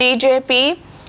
TJP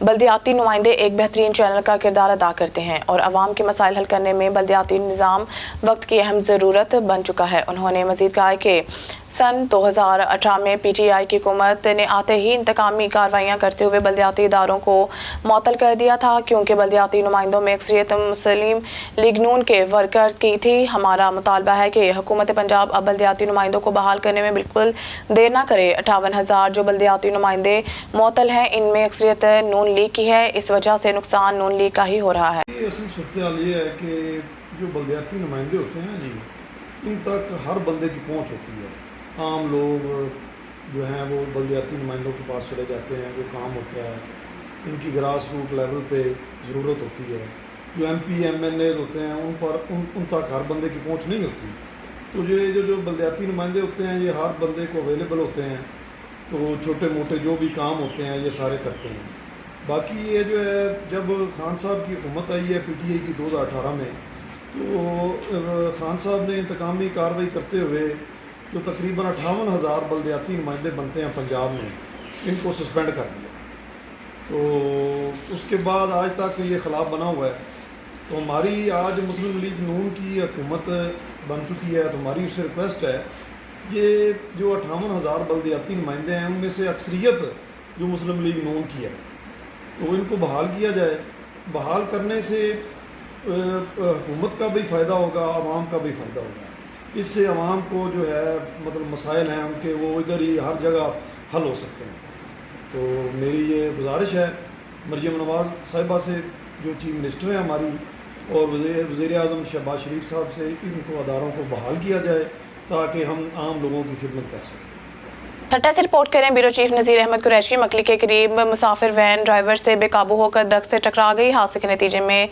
بلدیاتی نمائندے ایک بہترین چینل کا کردار ادا کرتے ہیں اور عوام کے مسائل حل کرنے میں بلدیاتی نظام وقت کی اہم ضرورت بن چکا ہے۔ انہوں نے مزید کہا کہ سن 2018 میں پی ٹی آئی کی حکومت نے آتے ہی انتقامی کارروائیاں کرتے ہوئے بلدیاتی اداروں کو معطل کر دیا تھا، کیونکہ بلدیاتی نمائندوں میں اکثریت مسلم لیگ نون کے ورکرز کی تھی۔ ہمارا مطالبہ ہے کہ حکومت پنجاب اب بلدیاتی نمائندوں کو بحال کرنے میں بالکل دیر نہ کرے۔ 58,000 جو بلدیاتی نمائندے معطل ہیں، ان میں اکثریت نون لیگ کی ہے، اس وجہ سے نقصان نون لیگ کا ہی ہو رہا ہے۔ اصل صورتحال یہ ہے کہ جو بلدیاتی نمائندے ہوتے ہیں جی، ان تک ہر بندے کی پہنچ ہوتی ہے۔ عام لوگ جو ہیں وہ بلدیاتی نمائندوں کے پاس چلے جاتے ہیں، جو کام ہوتا ہے ان کی گراس روٹ لیول پہ ضرورت ہوتی ہے۔ جو ایم پی ایم این ایز ہوتے ہیں ان تک ہر بندے کی پہنچ نہیں ہوتی، تو یہ جو بلدیاتی نمائندے ہوتے ہیں یہ ہر بندے کو اویلیبل ہوتے ہیں، تو چھوٹے موٹے جو بھی کام ہوتے ہیں یہ سارے کرتے ہیں۔ باقی یہ جو ہے جب خان صاحب کی حکومت آئی ہے پی ٹی آئی کی 2018 میں، تو خان صاحب نے انتقامی کارروائی کرتے ہوئے جو تقریباً 58,000 بلدیاتی نمائندے بنتے ہیں پنجاب میں، ان کو سسپینڈ کر دیا۔ تو اس کے بعد آج تک یہ خلاف بنا ہوا ہے۔ تو ہماری آج مسلم لیگ نون کی حکومت بن چکی ہے، تو ہماری اس سے ریکویسٹ ہے، یہ جو 58,000 بلدیاتی نمائندے ہیں ان میں سے اکثریت جو مسلم لیگ نون کی ہے تو ان کو بحال کیا جائے۔ بحال کرنے سے حکومت کا بھی فائدہ ہوگا، عوام کا بھی فائدہ ہوگا۔ اس سے عوام کو جو ہے مطلب مسائل ہیں ان کے، وہ ادھر ہی ہر جگہ حل ہو سکتے ہیں۔ تو میری یہ گزارش ہے مریم نواز صاحبہ سے، جو چیف منسٹر ہیں ہماری، اور وزیر اعظم شہباز شریف صاحب سے، ان کو اداروں کو بحال کیا جائے تاکہ ہم عام لوگوں کی خدمت کر سکیں۔ ٹھٹہ سے رپورٹ کریں بیورو چیف نذیر احمد قریشی۔ مکلی کے قریب مسافر وین ڈرائیور سے بے قابو ہو کر درخت سے ٹکرا گئی۔ حادثے کے نتیجے میں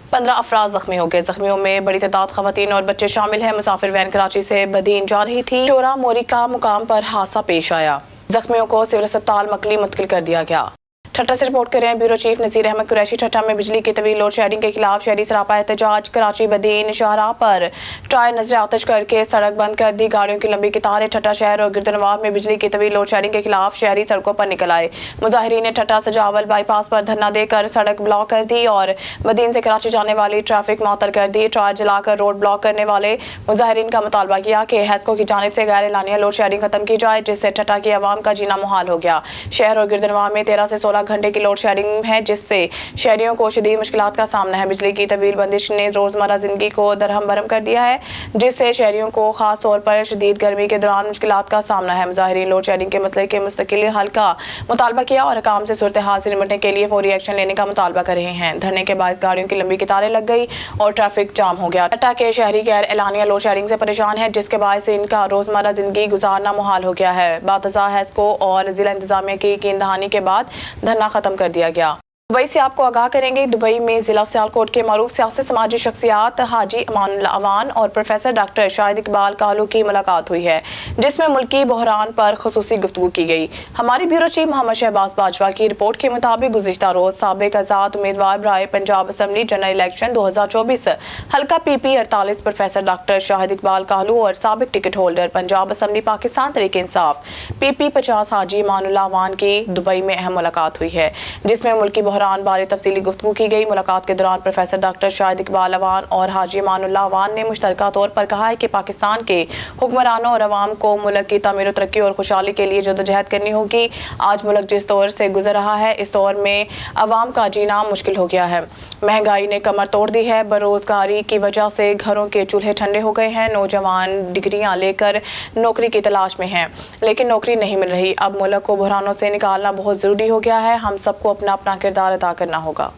15 افراد زخمی ہو گئے۔ زخمیوں میں بڑی تعداد خواتین اور بچے شامل ہیں۔ مسافر وین کراچی سے بدین جا رہی تھی۔ چورا موری کا مقام پر حادثہ پیش آیا۔ زخمیوں کو سول اسپتال مکلی منتقل کر دیا گیا۔ ٹھٹہ سے رپورٹ کریں بیورو چیف نذیر احمد قریشی۔ ٹھٹہ میں بجلی کی طویل لوڈ شیڈنگ کے خلاف شہری سراپا احتجاج۔ کراچی بدین شاہراہ پر ٹائر نظر آتش کر کے سڑک بند کر دی، گاڑیوں کی لمبی قطاریں۔ ٹھٹہ شہر اور گردنواہ میں بجلی کی طویل لوڈ شیڈنگ کے خلاف شہری سڑکوں پر نکل آئے۔ مظاہرین نے ٹھٹہ سجاول بائی پاس پر دھرنا دے کر سڑک بلاک کر دی اور بدین سے کراچی جانے والی ٹریفک معطل کر دی۔ ٹائر جلا کر روڈ بلاک کرنے والے مظاہرین کا مطالبہ کیا کہ ہیسکو کی جانب سے غیر اعلانیہ لوڈ شیڈنگ ختم کی جائے، جس سے ٹھٹہ کی عوام کا جینا محال ہو گیا۔ شہر اور گردنواہ میں 13 سے 16 گھنٹے کی لوڈ شیڈنگ ہے، جس سے شہریوں کو شدید مشکلات کا سامنا ہے۔ بجلی کی طویل بندش نے روزمرہ زندگی کو درہم برہم کر دیا ہے، جس سے شہریوں کو خاص طور پر شدید گرمی کے دوران مشکلات کا سامنا ہے۔ مظاہرین لوڈ شیڈنگ کے مسئلے کے مستقل حل کا مطالبہ کیا اور حکام سے صورتحال سے نمٹنے کے لیے فوری ایکشن لینے کا مطالبہ کر رہے ہیں۔ دھرنے کے باعث گاڑیوں کی لمبی قطاریں لگ گئی اور ٹریفک جام ہو گیا۔ ٹھٹہ کے شہری غیر اعلانیہ لوڈ شیڈنگ سے پریشان ہیں، جس کے باعث ان کا روزمرہ زندگی گزارنا محال ہو گیا ہے۔ باتزا ہیسکو اور ضلع انتظامیہ کی یقین دہانی کے بعد دھرنا ختم کر دیا گیا۔ دبئی سے آپ کو آگاہ کریں گے، دبئی میں ضلع سیالکوٹ کے معروف سیاسی سماجی شخصیات حاجی امان اللہ اوان اور پروفیسر ڈاکٹر شاہد اقبال کالو کی ملاقات ہوئی ہے، جس میں ملکی بحران پر خصوصی گفتگو کی گئی۔ ہماری بیورو چیف محمد شہباز باجوہ کی رپورٹ کے مطابق گزشتہ روز سابق آزاد امیدوار برائے پنجاب اسمبلی جنرل الیکشن 2024 حلقہ پی پی 48 پروفیسر ڈاکٹر شاہد اقبال کالو اور سابق ticket holder Punjab assembly Pakistan Tehreek Insaf پی پی 50 حاجی امان اللہ اوان کی دبئی میں اہم ملاقات ہوئی ہے، جس میں ملکی بحران بارے تفصیلی گفتگو کی گئی۔ ملاقات کے دوران پروفیسر ڈاکٹر شاہد اقبال اوان اور حاجی امان اللہ اوان نے مشترکہ طور پر کہا ہے کہ پاکستان کے حکمرانوں اور عوام کو ملک کی تعمیر و ترقی اور خوشحالی کے لیے جدوجہد کرنی ہوگی۔ آج ملک جس دور سے گزر رہا ہے، اس دور میں عوام کا جینا مشکل ہو گیا ہے۔ مہنگائی نے کمر توڑ دی ہے، بے روزگاری کی وجہ سے گھروں کے چولہے ٹھنڈے ہو گئے ہیں، نوجوان ڈگریاں لے کر نوکری کی تلاش میں ہیں لیکن نوکری نہیں مل رہی۔ اب ملک کو بحرانوں سے نکالنا بہت ضروری ہو گیا ہے، ہم سب کو اپنا اپنا کردار ادا کرنا ہوگا۔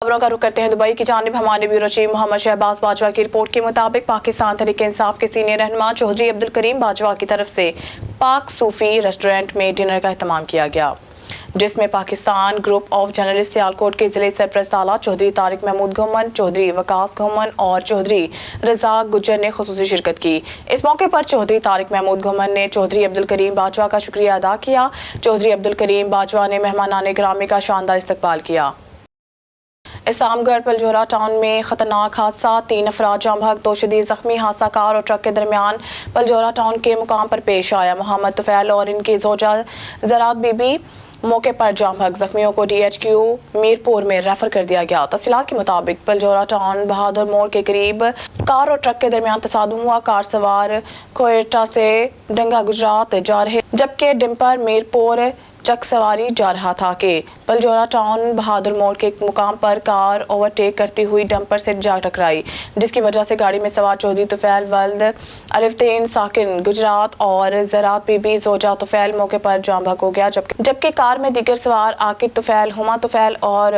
خبروں کا رخ کرتے ہیں دبئی کی جانب۔ ہمارے بیورو چیف محمد شہباز باجوہ کی رپورٹ کے مطابق پاکستان تحریک انصاف کے سینئر رہنما چودھری عبدالکریم باجوہ کی طرف سے پاک صوفی ریسٹورنٹ میں ڈنر کا اہتمام کیا گیا، جس میں Pakistan group of journalist Sialkot کے ضلع سرپرست اعلیٰ چودھری طارق محمود گھومن، چودھری وقاص گھومن اور چودھری رزاق گجر نے خصوصی شرکت کی۔ اس موقع پر چودھری طارق محمود گھومن نے چودھری عبدالکریم باجوہ کا شکریہ ادا کیا۔ چودھری عبدالکریم باجوہ نے مہمانان گرامی کا شاندار استقبال کیا۔ اسلام گڑھ پلجورا ٹاؤن میں خطرناک حادثہ، 3 افراد جاں بحق 2 شدید زخمی۔ حادثہ کار اور ٹرک کے درمیان پلجورا ٹاؤن کے مقام پر پیش آیا۔ محمد طفیل اور ان کی زوجہ زراعت بی بی موقع پر جام بھگ زخمیوں کو DHQ میرپور میں ریفر کر دیا گیا۔ تفصیلات کے مطابق پلجورا ٹاؤن بہادر موڑ کے قریب کار اور ٹرک کے درمیان تصادم ہوا۔ کار سوار کوئٹہ سے ڈنگا گجرات جا رہے جبکہ ڈمپر میرپور چک سواری جا رہا تھا کہ پلجورا ٹاؤن بہادر موڑ کے مقام پر کار اوورٹیک کرتی ہوئی ڈمپر سے جا ٹکرائی، جس کی وجہ سے گاڑی میں سوار چودھری طفیل ولد الفتین ساکن گجرات اور زراعت بی بی زوجہ طفیل موقع پر جاں بحق ہو گیا، جبکہ کار میں دیگر سوار عاقب طفیل، ہما طفیل اور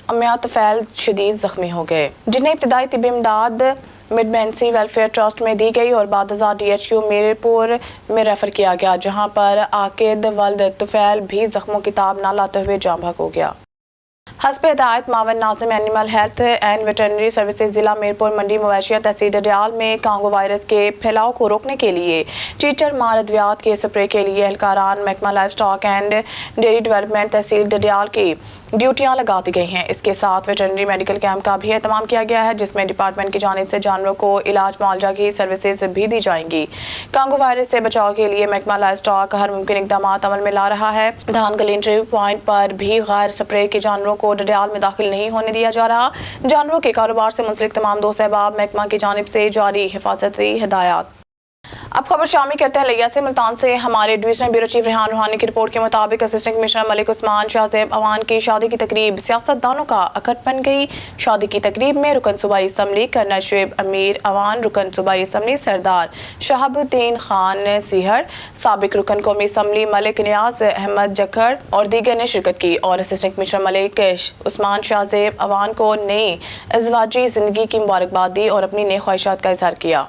امیہ طفیل شدید زخمی ہو گئے، جنہیں ابتدائی طبی امداد مڈ مینسی ویلفیئر ٹرسٹ میں دی گئی اور بعد ازاں DHQ میرپور میں ریفر کیا گیا، جہاں پر عاقب ولد طفیل بھی زخموں کی تاب نہ لاتے ہوئے جاں بحق ہو گیا۔ حسب ہدایت معاون ناظم animal health and veterinary services ضلع میرپور منڈی مویشیاں تحصیل ڈڈیال میں کانگو وائرس کے پھیلاؤ کو روکنے کے لیے چیچڑ مار ادویات کے سپرے کے لیے اہلکاران محکمہ life stock and dairy development تحصیل ڈڈیال کی ڈیوٹیاں لگا دی گئی ہیں۔ اس کے ساتھ ویٹرنری میڈیکل کیمپ کا بھی اہتمام کیا گیا ہے، جس میں ڈپارٹمنٹ کی جانب سے جانوروں کو علاج معالجہ کی سروسز بھی دی جائیں گی۔ کانگو وائرس سے بچاؤ کے لیے محکمہ لائف سٹاک ہر ممکن اقدامات عمل میں لا رہا ہے۔ دھان گلی انٹری پوائنٹ پر بھی غیر سپرے کے جانوروں کو ڈڈیال میں داخل نہیں ہونے دیا جا رہا۔ جانوروں کے کاروبار سے منسلک تمام دوست احباب محکمہ کی جانب سے جاری حفاظتی ہدایات۔ اب خبر شامل کرتے ہیں لیا سے ملتان سے۔ ہمارے ڈویژنل بیورو چیف ریحان روحانی کی رپورٹ کے مطابق اسسٹنٹ کمشنر ملک عثمان شاہ زیب اوان کی شادی کی تقریب سیاست دانوں کا اکٹھ بن گئی۔ شادی کی تقریب میں رکن صوبائی اسمبلی کرنل شعیب امیر اوان، رکن صوبائی اسمبلی سردار شہاب الدین خان سیہڑ، سابق رکن قومی اسمبلی ملک نیاز احمد جکھڑ اور دیگر نے شرکت کی اور اسسٹنٹ کمشنر ملک عثمان شاہ زیب اوان کو نئی ازواجی زندگی کی مبارکباد دی اور اپنی نیک خواہشات کا اظہار کیا۔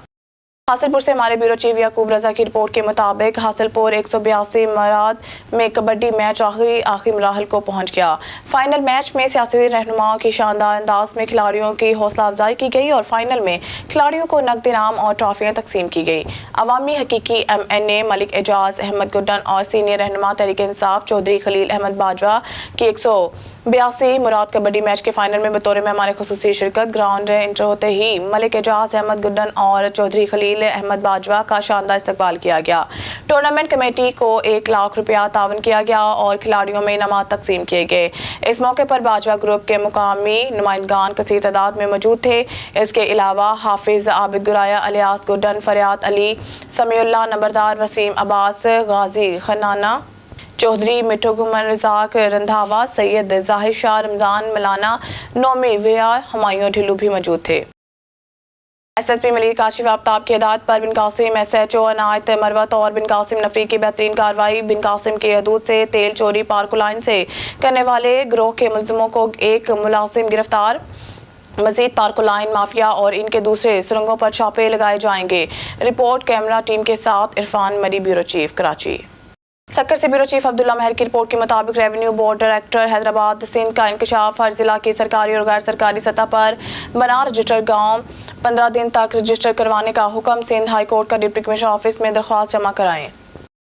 حاصل پور سے ہمارے بیورو چیف یعقوب رضا کی رپورٹ کے مطابق حاصل پور 182 مراد میں کبڈی میچ آخری مراحل کو پہنچ گیا۔ فائنل میچ میں سیاسی رہنماؤں کی شاندار انداز میں کھلاڑیوں کی حوصلہ افزائی کی گئی اور فائنل میں کھلاڑیوں کو نقد انعام اور ٹرافیاں تقسیم کی گئی۔ عوامی حقیقی MNA ملک اعجاز احمد گڈن اور سینئر رہنما تحریک انصاف چودھری خلیل احمد باجوہ کی 182 مراد کبڈی میچ کے فائنل میں بطور مہمان خصوصی شرکت گراؤنڈ انٹر ہوتے ہی ملک اعجاز احمد گڈن اور چودھری خلیل احمد باجوہ کا شاندار استقبال کیا گیا۔ ٹورنامنٹ کمیٹی کو 1 لاکھ روپیہ تعاون کیا گیا اور کھلاڑیوں میں انعامات تقسیم کیے گئے۔ اس موقع پر باجوہ گروپ کے مقامی نمائندگان کثیر تعداد میں موجود تھے۔ اس کے علاوہ حافظ عابد گرایا الیاس گڈن، فریاد علی، سمیع اللہ نمبردار، وسیم عباس، غازی خنانہ چودھری، مٹھو گمن رزاق رندھاوا، سید ظاہر شاہ، رمضان ملانا، نومی ویا، ہمایوں ڈھلو بھی موجود تھے۔ SSP ملیر کاشف آفتاب کی ہدایت پر بن قاسم SHO عنایت مروت اور بن قاسم نفری کی بہترین کارروائی۔ بن قاسم کے حدود سے تیل چوری پارکو لائن سے کرنے والے گروہ کے ملزموں کو ایک ملازم گرفتار۔ مزید پارکو لائن مافیا اور ان کے دوسرے سرنگوں پر چھاپے لگائے جائیں گے۔ رپورٹ کیمرہ ٹیم کے ساتھ عرفان مری، بیورو چیف، کراچی۔ سکر سے بیورو چیف عبداللہ مہر کی رپورٹ کے مطابق revenue board director Hyderabad Sindh کا انکشاف۔ ہر ضلع کی سرکاری اور غیر سرکاری سطح پر بنا رجسٹر گاؤں 15 دن تک رجسٹر کروانے کا حکم۔ سندھ ہائی کورٹ کا ڈپٹی کمشنر آفس میں درخواست جمع کرائیں۔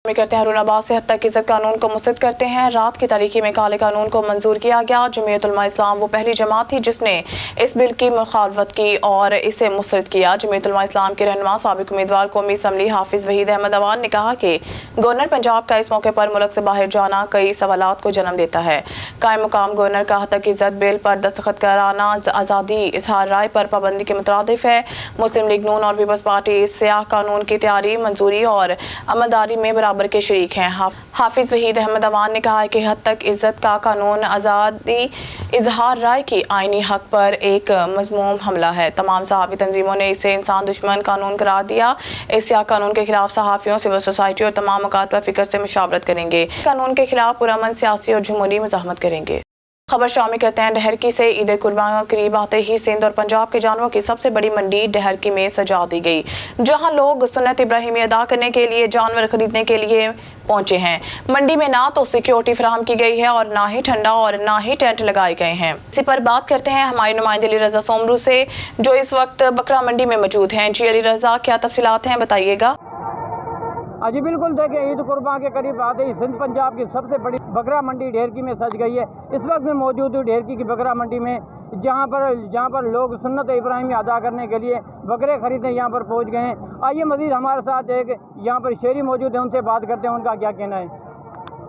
کرتے ہیں ہارون عباس سے۔ حد تک عزت قانون کو مسترد کرتے ہیں۔ رات کی تاریخی میں کالے قانون کو منظور کیا گیا۔ جمعیت علماء اسلام وہ پہلی جماعت تھی جس نے اس بل کی مخالفت کی اور اسے مسترد کیا۔ جمعیت علماء اسلام کے رہنما سابق امیدوار قومی اسمبلی حافظ وحید احمد اوان نے کہا کہ گورنر پنجاب کا اس موقع پر ملک سے باہر جانا کئی سوالات کو جنم دیتا ہے۔ قائم مقام گورنر کا حد تک عزت بل پر دستخط کرانا آزادی اظہار رائے پر پابندی کے مترادف ہے۔ مسلم لیگ نون اور پیپلز پارٹی اس سیاہ قانون کی تیاری، منظوری اور عملداری میں برابر کے شریک ہیں۔ حافظ وحید احمد اوان نے کہا کہ حد تک عزت کا قانون آزادی اظہار رائے کی آئینی حق پر ایک مذموم حملہ ہے۔ تمام صحافی تنظیموں نے اسے انسان دشمن قانون قرار دیا۔ اس سیاہ قانون کے خلاف صحافیوں، سول سوسائٹی اور تمام مکاتبہ فکر سے مشاورت کریں گے۔ قانون کے خلاف پرامن سیاسی اور جمہوری مزاحمت کریں گے۔ خبر شامل کرتے ہیں ڈہرکی سے۔ عید قربان قریب آتے ہی سندھ اور پنجاب کے جانوروں کی سب سے بڑی منڈی ڈہرکی میں سجا دی گئی، جہاں لوگ سنت ابراہیمی ادا کرنے کے لیے جانور خریدنے کے لیے پہنچے ہیں۔ منڈی میں نہ تو سیکیورٹی فراہم کی گئی ہے اور نہ ہی ٹھنڈا اور نہ ہی ٹینٹ لگائے گئے ہیں۔ اسی پر بات کرتے ہیں ہمارے نمائندے علی رضا سومرو سے، جو اس وقت بکرا منڈی میں موجود ہیں۔ جی علی رضا، کیا تفصیلات ہیں، بتائیے گا۔ جی بالکل، دیکھیں عید قربان کے قریب آتے ہی سندھ پنجاب کی سب سے بڑی بکرا منڈی ڈھیرکی میں سج گئی ہے۔ اس وقت میں موجود ہوں ڈھیرکی کی بکرا منڈی میں، جہاں پر لوگ سنت ابراہیمی ادا کرنے کے لیے بکرے خریدنے یہاں پر پہنچ گئے ہیں۔ آئیے مزید ہمارے ساتھ ایک یہاں پر شہری موجود ہیں، ان سے بات کرتے ہیں ان کا کیا کہنا ہے۔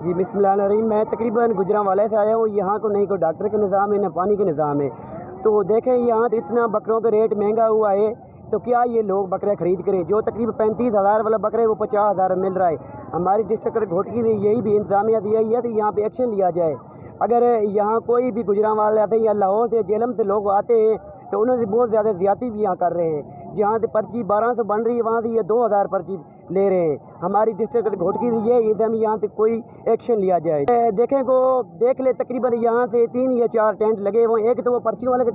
جی بسم اللہ الرحمن الرحیم. میں تقریباً گجرانوالے سے آیا ہوں. یہاں کو نہیں کوئی ڈاکٹر کا نظام ہے نہ پانی کا نظام ہے. تو دیکھیں یہاں اتنا بکروں کا ریٹ مہنگا ہوا ہے تو کیا یہ لوگ بکرے خرید کریں؟ جو تقریباً 35,000 والا بکرے وہ 50,000 مل رہا ہے. ہماری ڈسٹرکٹ گھوٹکی سے یہی بھی انتظامیہ سے یہی ہے کہ یہاں پہ ایکشن لیا جائے. اگر یہاں کوئی بھی گجرانوالے سے یا لاہور سے جہلم سے لوگ آتے ہیں تو انہوں سے بہت زیادہ زیادتی بھی یہاں کر رہے ہیں. جہاں سے پرچی 1200 بن رہی ہے وہاں سے یہ 2,000 پرچی لے رہے ہیں. ہماری ڈسٹرکٹ گھوٹکی سے یہ ہے یہاں سے کوئی ایکشن لیا جائے. دیکھیں کو دیکھ لے تقریباً یہاں سے 3 یا 4 ٹینٹ لگے ہوئے ہیں. ایک تو وہ پرچیوں والے کا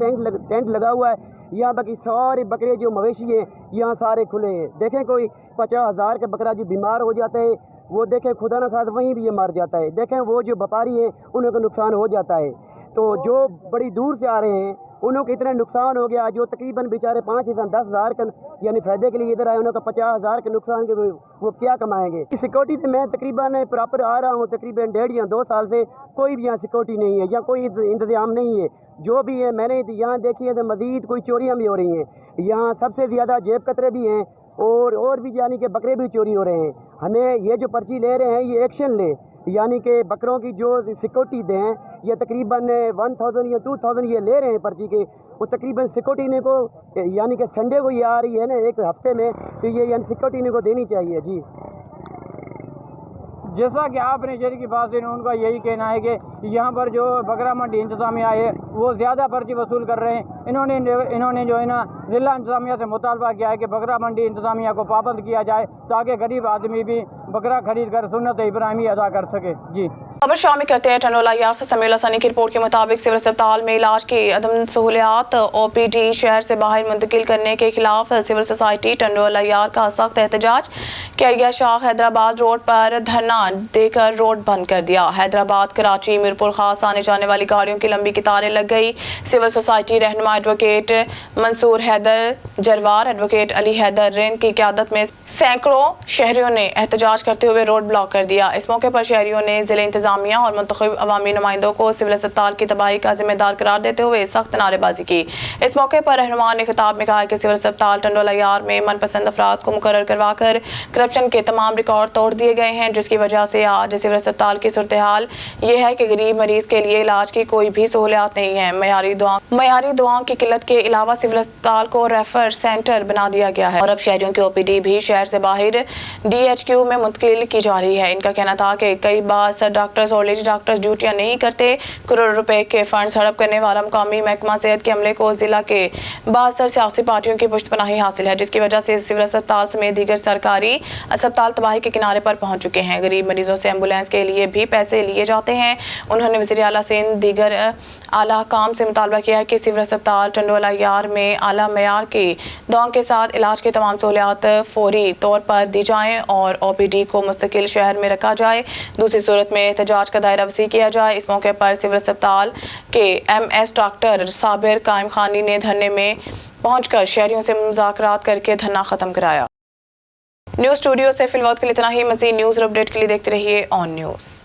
ٹینٹ لگا ہوا ہے. یہاں باقی سارے بکرے جو مویشی ہیں یہاں سارے کھلے ہیں. دیکھیں کوئی 50,000 کا بکرا جو بیمار ہو جاتا ہے وہ دیکھیں خدا نہ خواستہ وہیں بھی یہ مر جاتا ہے. دیکھیں وہ جو وپاری ہیں انہیں کو نقصان ہو جاتا ہے. تو جو بڑی دور سے آ رہے ہیں انہوں کو اتنا نقصان ہو گیا. جو تقریباً بیچارے 5,000-10,000 کا یعنی فائدے کے لیے ادھر آئے انہوں کا 50,000 کے نقصان کے وہ کیا کمائیں گے؟ سیکورٹی سے میں تقریباً پراپر آ رہا ہوں تقریباً 1.5 یا 2 سال سے. کوئی بھی یہاں سیکورٹی نہیں ہے یا کوئی انتظام نہیں ہے. جو بھی ہے میں نے یہاں دیکھی ہے تو مزید کوئی چوریاں بھی ہو رہی ہیں. یہاں سب سے زیادہ جیب کترے بھی ہیں اور بھی یعنی کہ بکرے بھی چوری ہو رہے ہیں. ہمیں یہ جو پرچی لے رہے ہیں یہ ایکشن لے یعنی کہ بکروں کی جو سیکورٹی دیں یہ تقریباً 1,000 یا 2,000 یہ لے رہے ہیں پرچی کے. وہ تقریباً سیکورٹی نے کو یعنی کہ سنڈے کو یہ آ رہی ہے نا ایک ہفتے میں تو یہ یعنی سیکورٹی نے کو دینی چاہیے. جی جیسا کہ آپ نے جن کی بات سنی ان کا یہی کہنا ہے کہ یہاں پر جو بکرا منڈی انتظامیہ ہے وہ زیادہ پرچی وصول کر رہے ہیں. انہوں نے جو ہے نا ضلع انتظامیہ سے مطالبہ کیا ہے کہ بکرا منڈی انتظامیہ کو پابند کیا جائے تاکہ غریب آدمی بھی بکرا خرید کر سنت ابراہیمی ادا کر سکے. جی خبر شامل کرتے ہیں ٹنڈولا یار سے. سمیع الحسنی کی رپورٹ کے مطابق سول اسپتال میں علاج کی عدم سہولیات OPD شہر سے باہر منتقل کرنے کے خلاف سول سوسائٹی ٹنڈولا یار کا سخت احتجاج. کیریا شاہ حیدرآباد روڈ پر دھرنا دے کر روڈ بند کر دیا. حیدرآباد کراچی میرپور خاص آنے جانے والی گاڑیوں کی لمبی قطاریں لگ گئی. سول سوسائٹی رہنما ایڈوکیٹ منصور حیدر جروار ایڈوکیٹ علی حیدر رین کی قیادت میں سینکڑوں شہریوں نے احتجاج کرتے ہوئے روڈ بلاک کر دیا. اس موقع پر شہریوں نے ضلع انتظامیہ اور منتخب عوامی نمائندوں کو سول اسپتال کی تباہی کا ذمہ دار قرار دیتے ہوئے سخت نعرے بازی کی. اس موقع پر رہنما نے خطاب میں کہا کہ سول اسپتال ٹنڈولا یار میں من پسند افراد کو مقرر کروا کر کرپشن کے تمام ریکارڈ توڑ دیے گئے ہیں جس کی وجہ سے آج سول اسپتال کی صورتحال یہ ہے کہ غریب مریض کے لیے علاج کی کوئی بھی سہولیات نہیں ہے. معیاری دواؤں کی قلت کے علاوہ سول اسپتال کو ریفر سینٹر بنا دیا گیا ہے اور اب شہریوں کی OPD بھی شہر سے باہر DHQ میں منتقل کی جا رہی ہے. ان کا کہنا تھا کہ کئی بار ڈاکٹرز اور لیڈی ڈاکٹرز ڈیوٹیاں نہیں کرتے. کروڑوں روپے کے فنڈز ہڑپ کرنے والا مقامی محکمہ صحت کے عملے کو ضلع کے 62 سیاسی پارٹیوں کی پشت پناہی حاصل ہے جس کی وجہ سے سول اسپتال سمیت دیگر سرکاری اسپتال تباہی کے کنارے پر پہنچ چکے ہیں. غریب مریضوں سے ایمبولینس کے لیے بھی پیسے لیے جاتے ہیں. انہوں نے وزیر اعلیٰ سندھ دیگر اعلیٰ حکام سے مطالبہ کیا ہے کہ سول اسپتال ٹنڈولا یار میں اعلیٰ معیار کی دواؤں کے ساتھ علاج کی تمام سہولیات فوری طور پر دی جائیں اور OPD کو مستقل شہر میں رکھا جائے. دوسری صورت میں احتجاج کا دائرہ وسیع کیا جائے. اس موقع پر سول اسپتال کے MS ڈاکٹر صابر قائم خانی نے دھرنے میں پہنچ کر شہریوں سے مذاکرات کر کے دھرنا ختم کرایا. نیوز اسٹوڈیو سے فی الوقت کے لیے اتنا ہی. مزید نیوز اور اپڈیٹ کے لیے دیکھتے رہیے آن نیوز.